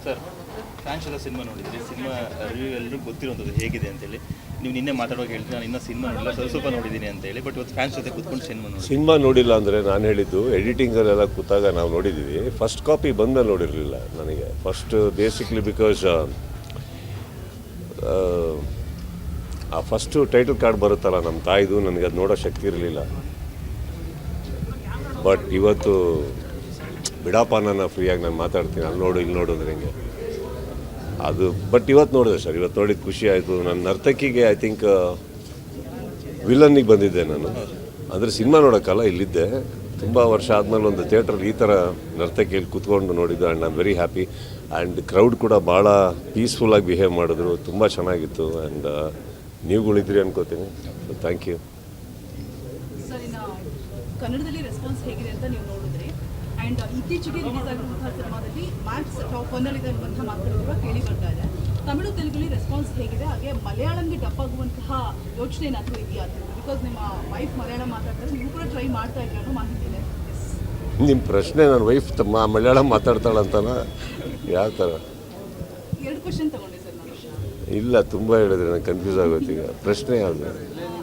Sir fans ಎಲ್ಲ cinema ನೋಡಿದ್ರಿ, cinema review ಎಲ್ಲರೂ ಗೊತ್ತಿರೋಂಥದ್ದು ಹೇಗಿದೆ ಅಂತೇಳಿ. ನೀವು ನಿನ್ನೆ ಮಾತಾಡುವಾಗ ಹೇಳ್ತೀನಿ ನಾನು ಇನ್ನೂ ಸಿನಿಮಾ ನೋಡಿಲ್ಲ, ಸ್ವಲ್ಪ ನೋಡಿದ್ದೀನಿ ಅಂತ ಹೇಳಿ. ಬಟ್ ಇವತ್ತು ಫ್ಯಾನ್ಸ್ ಜೊತೆ ಕೂತ್ಕೊಂಡು ಸಿನಿಮಾ ನೋಡಿಲ್ಲ ಅಂದರೆ ನಾನು ಹೇಳಿದ್ದು ಎಡಿಟಿಂಗಲ್ಲೆಲ್ಲ ಕೂತಾಗ ನಾವು ನೋಡಿದ್ದೀವಿ. ಫಸ್ಟ್ ಕಾಪಿ ಬಂದಮೇಲೆ ನೋಡಿರಲಿಲ್ಲ ನನಗೆ. ಫಸ್ಟ್ ಬೇಸಿಕ್ಲಿ ಬಿಕಾಸ್ ಆ ಫಸ್ಟು ಟೈಟಲ್ ಕಾರ್ಡ್ ಬರುತ್ತಲ್ಲ ನಮ್ಮ ತಾಯಿದು, ನನಗೆ ಅದು ನೋಡೋ ಶಕ್ತಿ ಇರಲಿಲ್ಲ. ಬಟ್ ಇವತ್ತು ಬಿಡಪ್ಪ, ನನ್ನ ಫ್ರೀಯಾಗಿ ನಾನು ಮಾತಾಡ್ತೀನಿ, ಅಲ್ಲಿ ನೋಡು ಇಲ್ಲಿ ನೋಡು ಅಂದ್ರೆ ಹೆಂಗೆ ಅದು. ಬಟ್ ಇವತ್ತು ನೋಡಿದೆ ಸರ್, ಇವತ್ತು ನೋಡಿದ ಖುಷಿ ಆಯಿತು. ನನ್ನ ನರ್ತಕಿಗೆ ಐ ಥಿಂಕ್ ವಿಲನ್ನಿಗೆ ಬಂದಿದ್ದೆ ನಾನು, ಅಂದರೆ ಸಿನಿಮಾ ನೋಡೋಕ್ಕಲ್ಲ, ಇಲ್ಲಿದ್ದೆ. ತುಂಬ ವರ್ಷ ಆದಮೇಲೆ ಒಂದು ಥಿಯೇಟ್ರಲ್ಲಿ ಈ ಥರ ನರ್ತಕಿಯಲ್ಲಿ ಕೂತ್ಕೊಂಡು ನೋಡಿದ್ದು. And I am very happy. And crowd ಕೂಡ ಭಾಳ ಪೀಸ್ಫುಲ್ಲಾಗಿ ಬಿಹೇವ್ ಮಾಡಿದ್ರು, ತುಂಬ ಚೆನ್ನಾಗಿತ್ತು. ಆ್ಯಂಡ್ ನೀವುಗಳಿದ್ರಿ ಅನ್ಕೋತೀನಿ. Thank you. ಸರ್, ಇನ್ನು ಕನ್ನಡದಲ್ಲಿ ರೆಸ್ಪಾನ್ಸ್ ಹೇಗಿದೆ ಅಂತ ನೀವು ನೋಡಿದ್ರಿ. ಆ್ಯಂಡ್ ಇತ್ತೀಚೆಗೆ ರಿಲೀಸ್ ಆಗಿರುವಂತಹ ಸಿನಿಮಾದಲ್ಲಿ ಮ್ಯಾಕ್ಸ್ ಟಾಪ್ 1 ಇದೆ ಅನ್ನುವಂತಹ ಮಾತುಗಳು ಕೂಡ ಕೇಳಿ ಬರ್ತಾ ಇದೆ. ತಮಿಳು ತೆಲುಗಲ್ಲಿ ರೆಸ್ಪಾನ್ಸ್ ಹೇಗಿದೆ, ಹಾಗೆ ಮಲಯಾಳಂಗೆ ಡಬ್ ಆಗುವಂತಹ ಯೋಚನೆ ಏನಾದರೂ ಇದೆಯಾ? ಬಿಕಾಸ್ ನಿಮ್ಮ ವೈಫ್ ಮಲಯಾಳಂ ಮಾತಾಡ್ತಾರೆ, ನೀವು ಕೂಡ ಟ್ರೈ ಮಾಡ್ತಾ ಇದ್ದೀರಿ ಅನ್ನೋ ಮಾಹಿತಿ ಇದೆ. ನಿಮ್ಮ ಪ್ರಶ್ನೆ ನನ್ನ ವೈಫ್ ಮಲಯಾಳಂ ಮಾತಾಡ್ತಾಳಂತನ ಯಾವ ಥರ? 2 ಕ್ವೆಶ್ಚನ್ ತಗೊಂಡೆ ಸರ್ ನಾನು. ಇಲ್ಲ, ತುಂಬ ಹೇಳಿದ್ರೆ ನನಗೆ ಕನ್ಫ್ಯೂಸ್ ಆಗುತ್ತೆ. ಈಗ ಪ್ರಶ್ನೆ ಯಾವುದು?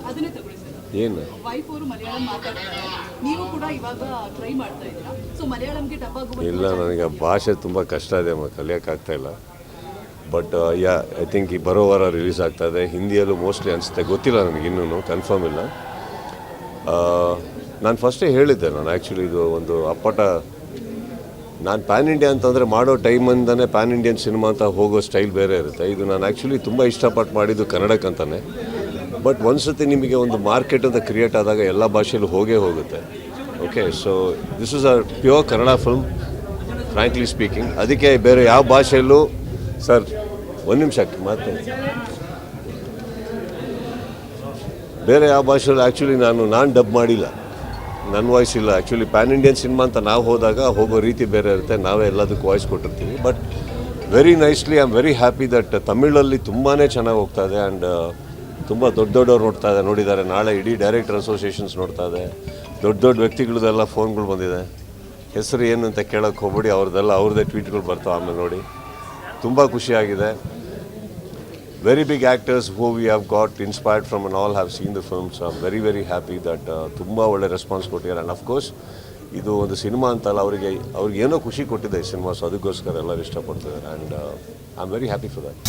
ಅದನ್ನೇ ತಗೊಳ್ಳಿ ಸರ್. ಏನು? ವೈಫ್ ಅವರು ಮಲಯಾಳಂ ಮಾತಾಡ್ತಾರೆ, ನೀವು ಕೂಡ ಇವಾಗ ಟ್ರೈ ಮಾಡ್ತಾ ಇದ್ದೀರಾ. ಸೊ ಮಲಯಾಳಂಗೆ ಡಬ್ ಆಗುವ ಇಲ್ಲ, ನನಗೆ ಭಾಷೆ ತುಂಬ ಕಷ್ಟ ಇದೆ, ಕಲಿಯೋಕ್ಕಾಗ್ತಾಯಿಲ್ಲ. ಬಟ್ ಯಾ ಐ ಥಿಂಕ್ ಈ ಬರೋ ವಾರ ರಿಲೀಸ್ ಆಗ್ತಾಯಿದೆ. ಹಿಂದಿಯಲ್ಲೂ ಮೋಸ್ಟ್ಲಿ ಅನಿಸುತ್ತೆ, ಗೊತ್ತಿಲ್ಲ ನನಗೆ, ಇನ್ನೂ ಕನ್ಫರ್ಮ್ ಇಲ್ಲ. ನಾನು ಫಸ್ಟೇ ಹೇಳಿದ್ದೆ, ನಾನು ಆ್ಯಕ್ಚುಲಿ ಇದು ಒಂದು ಅಪ್ಪಟ, ನಾನು ಪ್ಯಾನ್ ಇಂಡಿಯಾ ಅಂತಂದರೆ ಮಾಡೋ ಟೈಮಿಂದನೇ ಪ್ಯಾನ್ ಇಂಡಿಯನ್ ಸಿನಿಮಾ ಅಂತ ಹೋಗೋ ಸ್ಟೈಲ್ ಬೇರೆ ಇರುತ್ತೆ. ಇದು ನಾನು ಆ್ಯಕ್ಚುಲಿ ತುಂಬ ಇಷ್ಟಪಟ್ಟು ಮಾಡಿದ್ದು ಕನ್ನಡಕ್ಕಂತಾನೆ. ಬಟ್ ಒಂದ್ಸತಿ ನಿಮಗೆ ಒಂದು ಮಾರ್ಕೆಟ್ ಅಂತ ಕ್ರಿಯೇಟ್ ಆದಾಗ ಎಲ್ಲ ಭಾಷೆಯಲ್ಲೂ ಹೋಗುತ್ತೆ. Okay, so this is a pure Kannada film, frankly speaking. ಅದಕ್ಕೆ ಬೇರೆ ಯಾವ ಭಾಷೆಯಲ್ಲೂ ಸರ್ ಒಂದು ನಿಮಿಷಕ್ಕೆ ಮತ್ತೆ ಬೇರೆ ಯಾವ ಭಾಷೆಯಲ್ಲೂ ಆ್ಯಕ್ಚುಲಿ ನಾನು ಡಬ್ ಮಾಡಿಲ್ಲ, ನನ್ನ ವಾಯ್ಸ್ ಇಲ್ಲ. ಆ್ಯಕ್ಚುಲಿ ಪ್ಯಾನ್ ಇಂಡಿಯನ್ ಸಿನಿಮಾ ಅಂತ ನಾವು ಹೋದಾಗ ಹೋಗೋ ರೀತಿ ಬೇರೆ ಇರುತ್ತೆ, ನಾವೇ ಎಲ್ಲದಕ್ಕೂ ವಾಯ್ಸ್ ಕೊಟ್ಟಿರ್ತೀವಿ. But very nicely I am very happy that ತಮಿಳಲ್ಲಿ ತುಂಬಾ ಚೆನ್ನಾಗಿ ಹೋಗ್ತಾ ಇದೆ. ಆ್ಯಂಡ್ ತುಂಬ ದೊಡ್ಡವ್ರು ನೋಡಿದ್ದಾರೆ. ನಾಳೆ ಇಡೀ ಡೈರೆಕ್ಟರ್ ಅಸೋಸಿಯೇಷನ್ಸ್ ನೋಡ್ತಾ ಇದೆ. ದೊಡ್ಡ ವ್ಯಕ್ತಿಗಳದೆಲ್ಲ ಫೋನ್ಗಳು ಬಂದಿದೆ. ಹೆಸರು ಏನು ಅಂತ ಕೇಳೋಕ್ಕೆ ಹೋಗ್ಬಿಡಿ, ಅವ್ರದ್ದೇ ಟ್ವೀಟ್ಗಳು ಬರ್ತಾವೆ, ಆಮೇಲೆ ನೋಡಿ. ತುಂಬ ಖುಷಿಯಾಗಿದೆ. Very big actors who we have got inspired from and all have seen the films. I am very very happy that ತುಂಬ ಒಳ್ಳೆ ರೆಸ್ಪಾನ್ಸ್ ಕೊಟ್ಟಿದ್ದಾರೆ. ಆ್ಯಂಡ್ ಅಫ್ಕೋರ್ಸ್ ಇದು ಒಂದು ಸಿನಿಮಾ ಅಂತಲ್ಲ, ಅವ್ರಿಗೆ ಏನೋ ಖುಷಿ ಕೊಟ್ಟಿದೆ ಈ ಸಿನಿಮಾ. ಸೊ ಅದಕ್ಕೋಸ್ಕರ ಎಲ್ಲರೂ ಇಷ್ಟಪಡ್ತಿದ್ದಾರೆ. And I am very happy for that.